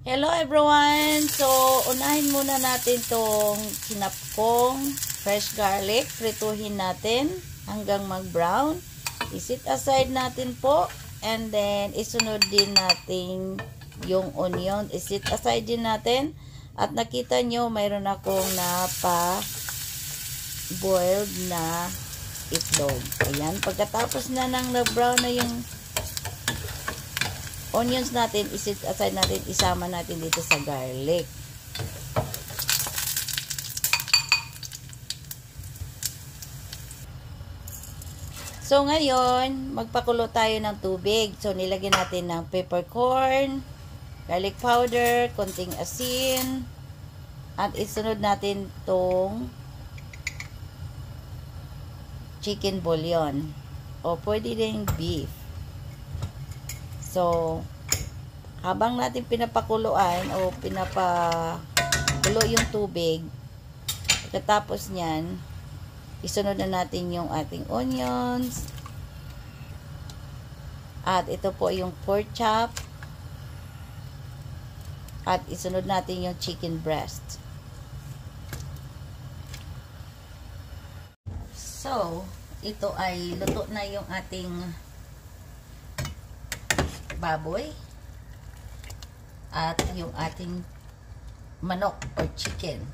Hello everyone! So, unahin muna natin tong kinapkong fresh garlic. Prituhin natin hanggang mag-brown. I-set aside natin po. And then, isunod din natin yung onion. I-set aside din natin. At nakita nyo, mayroon akong napa-boiled na itlog. Ayan. Pagkatapos na nang na-brown na yung onions natin, iset aside natin, isama natin dito sa garlic. So, ngayon, magpakulo tayo ng tubig. So, nilagyan natin ng peppercorn, garlic powder, konting asin, at isunod natin tong chicken bouillon. O, pwede rin beef. So, habang natin pinapakuluan o pinapakulo yung tubig, pagkatapos nyan, isunod na natin yung ating onions. At ito po yung pork chop. At isunod natin yung chicken breast. So, ito ay luto na yung ating baboy at yung ating manok or chicken.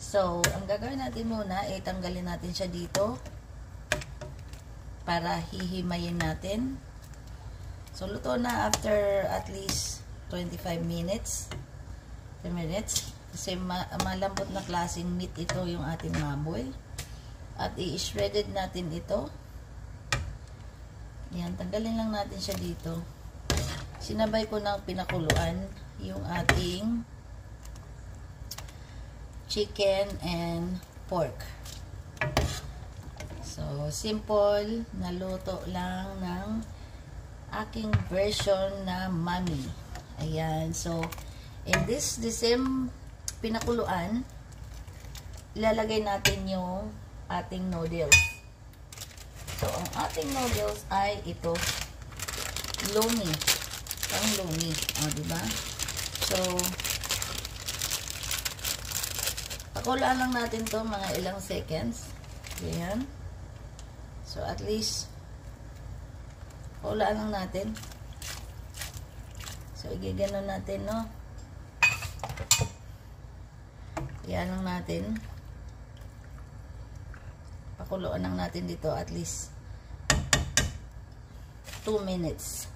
So, ang gagawin natin muna ay tanggalin natin siya dito para hihimayin natin. So, luto na after at least 25 minutes. 10 minutes. Kasi malambot na klaseng meat ito yung ating baboy. At i-shredded natin ito. Yan, tanggalin lang natin siya dito. Sinabay ko ng pinakuluan yung ating chicken and pork. So, simple na luto lang ng aking version na mommy. Ayan. So, in the same pinakuluan, ilalagay natin yung ating noodles. So, ang ating noodles ay ito, lomi. Ang lomi. O, diba? So, pakulaan lang natin to mga ilang seconds. Ayan. So, at least, pakulaan lang natin. So, igaganon natin, no? Ayan lang natin. Pakuluan lang natin dito at least 2 minutes.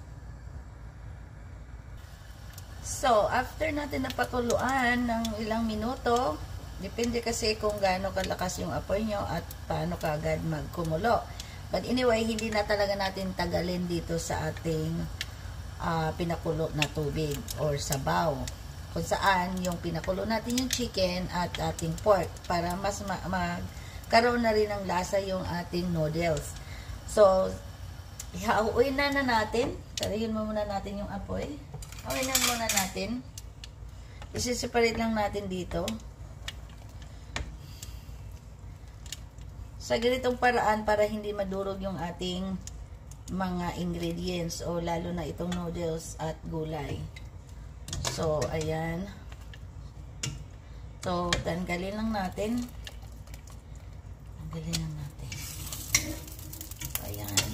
So, after natin napakuluan ng ilang minuto, depende kasi kung gaano kalakas yung apoy nyo at paano kaagad magkumulo. But anyway, hindi na talaga natin tagalin dito sa ating pinakulo na tubig or sabaw. Kung saan yung pinakulo natin yung chicken at ating pork para mas magkaroon na rin ng lasa yung ating noodles. So, ihauin na natin. Tarayin mo muna natin yung apoy. Awinan muna natin. Isi-separate lang natin dito. Sa ganitong paraan para hindi madurog yung ating mga ingredients o lalo na itong noodles at gulay. So, ayan. So, tanggalin lang natin. Tanggalin lang natin. So, ayan.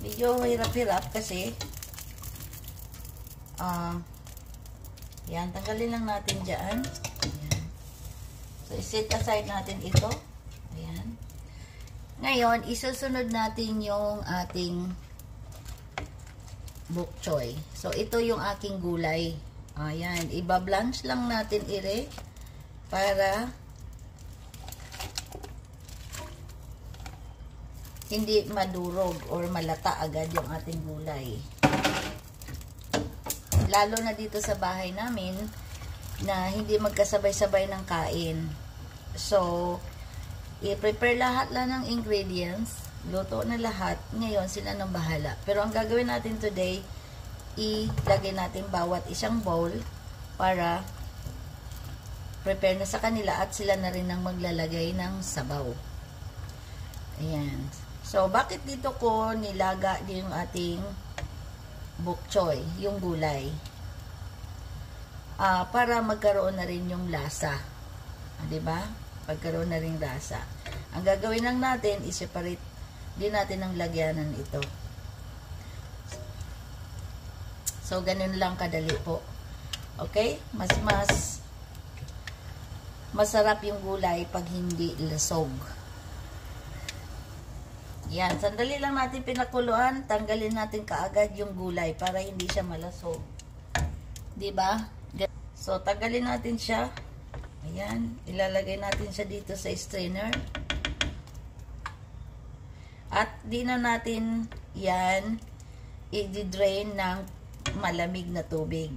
Medyo hirap-hirap kasi yan, tanggalin lang natin dyan. Ayan. So, iset aside natin ito. Ayan. Ngayon, isusunod natin yung ating bok choy. So, ito yung aking gulay. Ayan. Iba-blanch lang natin para hindi madurog or malata agad yung ating gulay. Lalo na dito sa bahay namin na hindi magkasabay-sabay ng kain. So, i-prepare lahat lang ng ingredients. Luto na lahat. Ngayon, sila nang bahala. Pero ang gagawin natin today, ilagay natin bawat isang bowl para prepare na sa kanila at sila na rin ang maglalagay ng sabaw. Ayan. So, bakit dito ko nilaga yung ating bok choy, yung gulay? para magkaroon na rin yung lasa. 'Di ba? Pagkaroon na rin lasa. Ang gagawin lang natin, i-separate din natin ang lagyanan ito. So, ganun lang kadali po. Okay? Mas masarap yung gulay pag hindi lasog. Yan. Sandali lang natin pinakuluan. Tanggalin natin kaagad yung gulay para hindi siya malasog. Diba? So, tanggalin natin siya. Ayan. Ilalagay natin siya dito sa strainer. At di na natin yan i-drain ng malamig na tubig.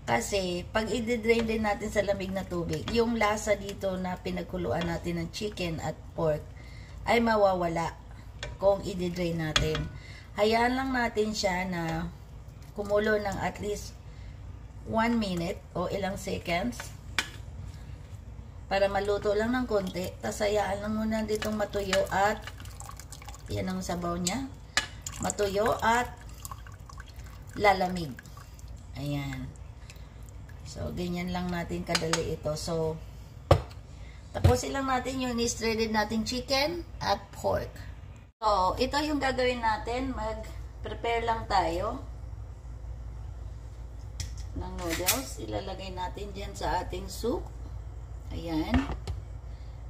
Kasi, pag i-drain din natin sa lamig na tubig, yung lasa dito na pinagkuluan natin ng chicken at pork ay mawawala kung i-drain natin. Hayaan lang natin siya na kumulo ng at least 1 minute o ilang seconds para maluto lang ng konti. Tapos hayaan lang muna ditong matuyo at yan ang sabaw niya. Matuyo at lalamig. Ayan. So, ganyan lang natin kadali ito. So, tapusin lang natin yung shredded nating chicken at pork. So, ito yung gagawin natin. Mag-prepare lang tayo ng noodles. Ilalagay natin dyan sa ating soup. Ayan.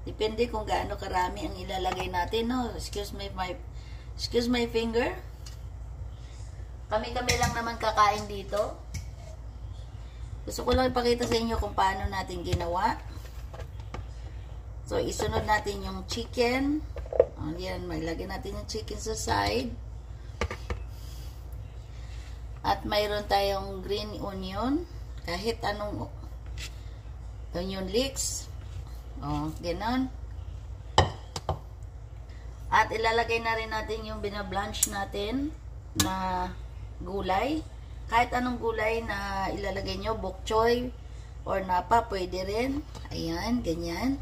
Depende kung gaano karami ang ilalagay natin. No? Excuse my finger. Kami-kami lang naman kakain dito. Gusto ko lang ipakita sa inyo kung paano natin ginawa. So, isunod natin yung chicken. Ayan, mailagay natin yung chicken sa side. At mayroon tayong green onion. Kahit anong onion leeks. Ganon. At ilalagay na rin natin yung binablanch natin na gulay. Kahit anong gulay na ilalagay nyo, bok choy or napa, pwede rin. Ayan, ganyan.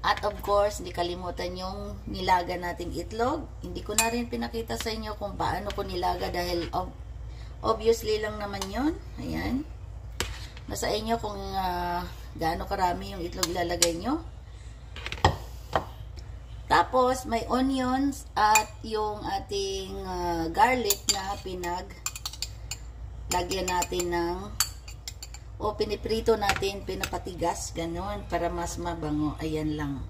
At of course, hindi kalimutan yung nilaga nating itlog. Hindi ko na rin pinakita sa inyo kung paano ko nilaga dahil obviously lang naman yon. Ayan. Nasa inyo kung gaano karami yung itlog ilalagay nyo. Tapos, may onions at yung ating garlic na lagyan natin ng piniprito natin, pinapatigas, ganon, para mas mabango. Ayan lang.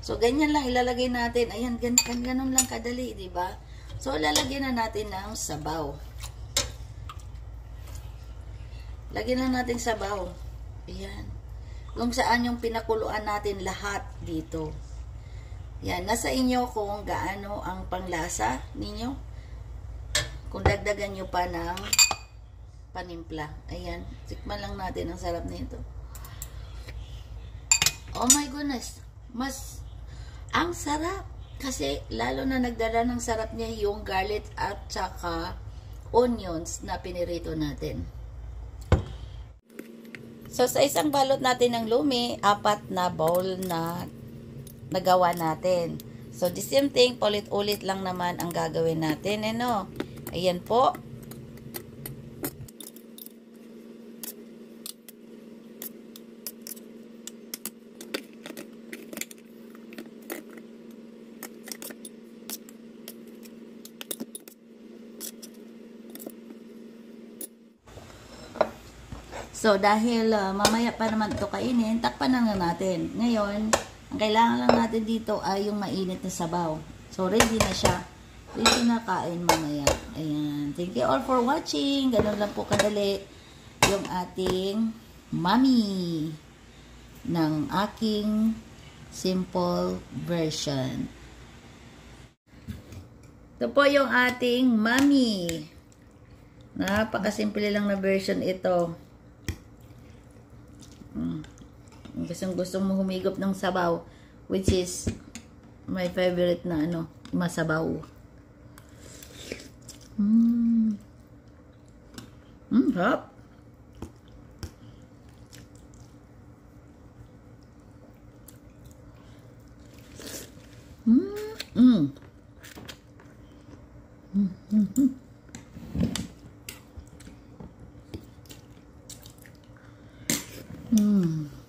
So, ganyan lang ilalagay natin. Ayan, ganon lang kadali, diba? So, lalagyan na natin ng sabaw. Lagyan na natin sabaw. Ayan. Kung saan yung pinakuluan natin lahat dito. Yan, nasa inyo kung gaano ang panglasa ninyo. Kung dagdagan nyo pa ng panimpla. Ayan, tikman lang natin. Ang sarap nito. Oh my goodness. Ang sarap. Kasi lalo na nagdala ng sarap niya yung garlic at saka onions na pinirito natin. So, sa isang balot natin ng lumi, 4 na bowl na nagawa natin. So, the same thing, ulit-ulit lang naman ang gagawin natin. Ano? Ayan po. So, dahil mamaya pa naman ito kainin, takpan na natin. Ngayon, ang kailangan lang natin dito ay yung mainit na sabaw. So, ready na siya. Ready na kain mamaya. Ayan. Thank you all for watching. Ganun lang po kadali yung ating mami ng aking simple version. Ito po yung ating mami. Napakasimple lang na version ito. Gusto mo humigop ng sabaw, which is my favorite na masabaw. Hop. Mm.